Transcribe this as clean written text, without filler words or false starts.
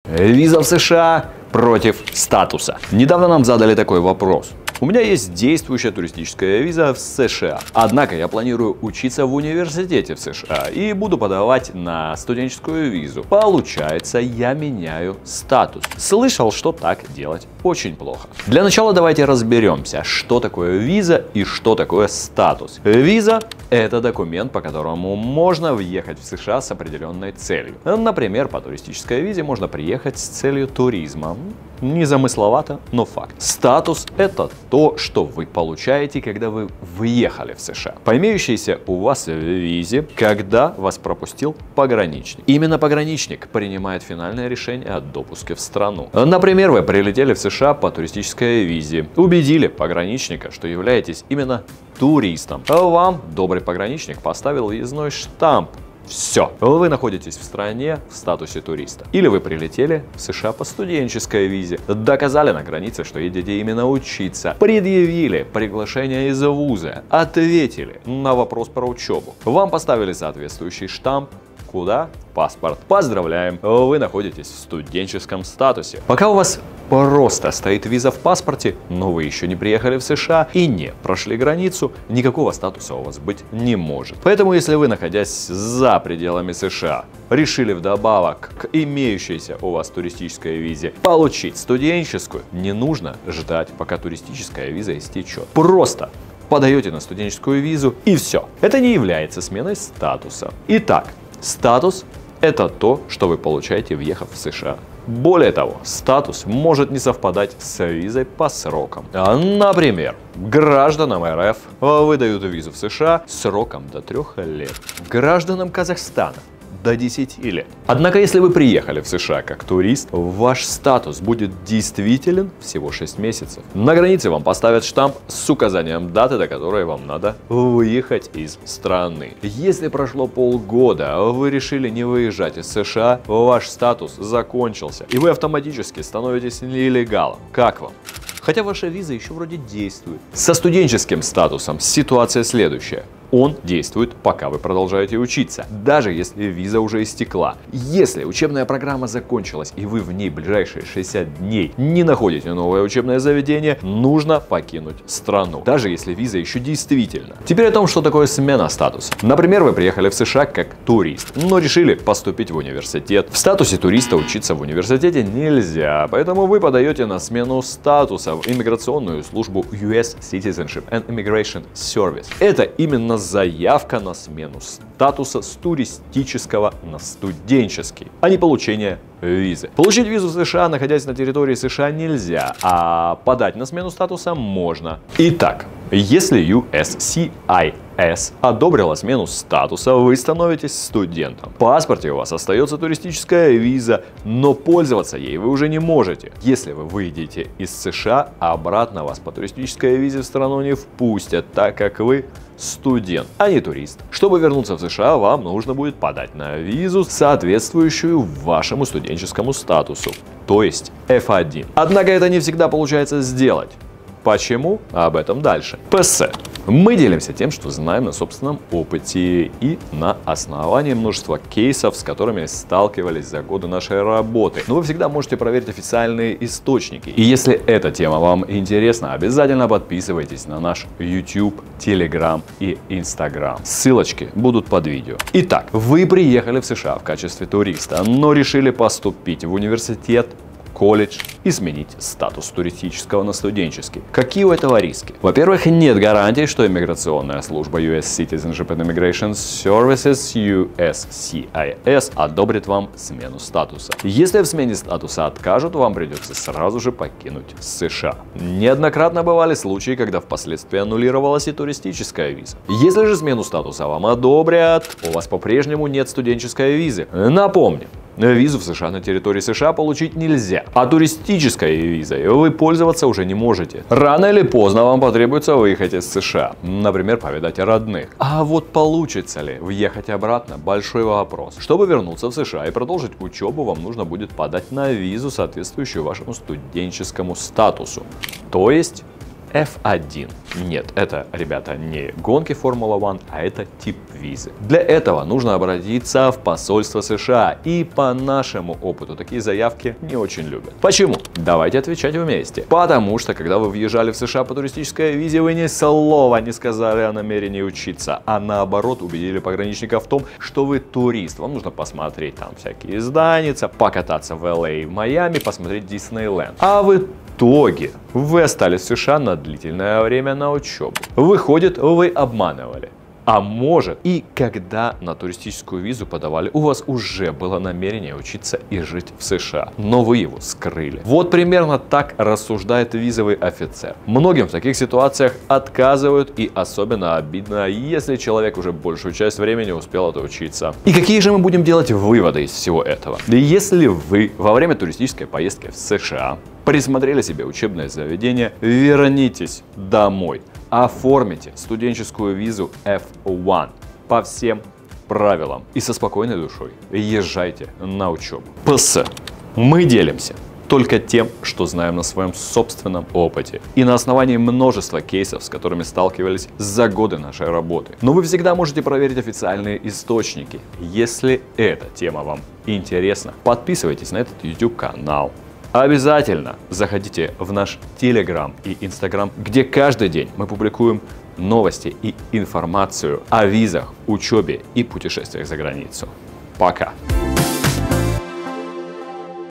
Виза в США против статуса. Недавно нам задали такой вопрос. У меня есть действующая туристическая виза в США. Однако я планирую учиться в университете в США и буду подавать на студенческую визу. Получается, я меняю статус. Слышал, что так делать очень плохо. Для начала давайте разберемся, что такое виза и что такое статус. Виза – это документ, по которому можно въехать в США с определенной целью. Например, по туристической визе можно приехать с целью туризма. Незамысловато, но факт. Статус – это то, что вы получаете, когда вы въехали в США. По имеющейся у вас визе, когда вас пропустил пограничник. Именно пограничник принимает финальное решение о допуске в страну. Например, вы прилетели в США по туристической визе, убедили пограничника, что являетесь именно туристом. Вам добрый пограничник поставил въездной штамп. Все, вы находитесь в стране в статусе туриста. Или вы прилетели в США по студенческой визе, доказали на границе, что едете именно учиться, предъявили приглашение из вуза, ответили на вопрос про учебу. Вам поставили соответствующий штамп. Куда? Паспорт. Поздравляем, вы находитесь в студенческом статусе. Пока у вас просто стоит виза в паспорте, но вы еще не приехали в США и не прошли границу, никакого статуса у вас быть не может. Поэтому, если вы, находясь за пределами США, решили вдобавок к имеющейся у вас туристической визе получить студенческую, не нужно ждать, пока туристическая виза истечет. Просто подаете на студенческую визу и все. Это не является сменой статуса. Итак, статус – это то, что вы получаете, въехав в США. Более того, статус может не совпадать с визой по срокам. Например, гражданам РФ выдают визу в США сроком до 3 лет. Гражданам Казахстана до 10 лет. Однако, если вы приехали в США как турист, ваш статус будет действителен всего 6 месяцев. На границе вам поставят штамп с указанием даты, до которой вам надо выехать из страны. Если прошло полгода, вы решили не выезжать из США, ваш статус закончился, и вы автоматически становитесь нелегалом. Как вам? Хотя ваша виза еще вроде действует. Со студенческим статусом ситуация следующая. Он действует, пока вы продолжаете учиться, даже если виза уже истекла. Если учебная программа закончилась и вы в ней ближайшие 60 дней не находите новое учебное заведение, нужно покинуть страну, даже если виза еще действительна. Теперь о том, что такое смена статуса. Например, вы приехали в США как турист, но решили поступить в университет. В статусе туриста учиться в университете нельзя, поэтому вы подаете на смену статуса в иммиграционную службу US Citizenship and Immigration Service. Это именно заявка на смену статуса с туристического на студенческий, а не получение визы. Получить визу в США, находясь на территории США, нельзя, а подать на смену статуса можно. Итак, если USCIS одобрила смену статуса, вы становитесь студентом. В паспорте у вас остается туристическая виза, но пользоваться ей вы уже не можете. Если вы выйдете из США, обратно вас по туристической визе в страну не впустят, так как вы студент, а не турист. Чтобы вернуться в США, вам нужно будет подать на визу, соответствующую вашему студенческому статусу, то есть F1. Однако это не всегда получается сделать. Почему? Об этом дальше. ПС. Мы делимся тем, что знаем на собственном опыте и на основании множества кейсов, с которыми сталкивались за годы нашей работы. Но вы всегда можете проверить официальные источники. И если эта тема вам интересна, обязательно подписывайтесь на наш YouTube, Telegram и Instagram. Ссылочки будут под видео. Итак, вы приехали в США в качестве туриста, но решили поступить в университет, колледж и сменить статус туристического на студенческий. Какие у этого риски? Во-первых, нет гарантии, что иммиграционная служба US Citizenship and Immigration Services USCIS одобрит вам смену статуса. Если в смене статуса откажут, вам придется сразу же покинуть США. Неоднократно бывали случаи, когда впоследствии аннулировалась и туристическая виза. Если же смену статуса вам одобрят, у вас по-прежнему нет студенческой визы. Напомню, визу в США на территории США получить нельзя, а туристической визой вы пользоваться уже не можете. Рано или поздно вам потребуется выехать из США, например, повидать родных. А вот получится ли въехать обратно – большой вопрос. Чтобы вернуться в США и продолжить учебу, вам нужно будет подать на визу, соответствующую вашему студенческому статусу, то есть F1. Нет, это, ребята, не гонки Формула-1, а это тип визы. Для этого нужно обратиться в посольство США. И по нашему опыту такие заявки не очень любят. Почему? Давайте отвечать вместе. Потому что, когда вы въезжали в США по туристической визе, вы ни слова не сказали о намерении учиться, а наоборот убедили пограничника в том, что вы турист. Вам нужно посмотреть там всякие здания, покататься в LA и в Майами, посмотреть Диснейленд. А в итоге вы остались в США на длительное время на учебу. Выходит, вы обманывали. А может, и когда на туристическую визу подавали, у вас уже было намерение учиться и жить в США, но вы его скрыли. Вот примерно так рассуждает визовый офицер. Многим в таких ситуациях отказывают, и особенно обидно, если человек уже большую часть времени успел отучиться. И какие же мы будем делать выводы из всего этого? Если вы во время туристической поездки в США присмотрели себе учебное заведение, вернитесь домой. Оформите студенческую визу F1 по всем правилам и со спокойной душой езжайте на учебу. ПС. Мы делимся только тем, что знаем на своем собственном опыте и на основании множества кейсов, с которыми сталкивались за годы нашей работы. Но вы всегда можете проверить официальные источники. Если эта тема вам интересна, подписывайтесь на этот YouTube канал. Обязательно заходите в наш Telegram и Instagram, где каждый день мы публикуем новости и информацию о визах, учебе и путешествиях за границу. Пока!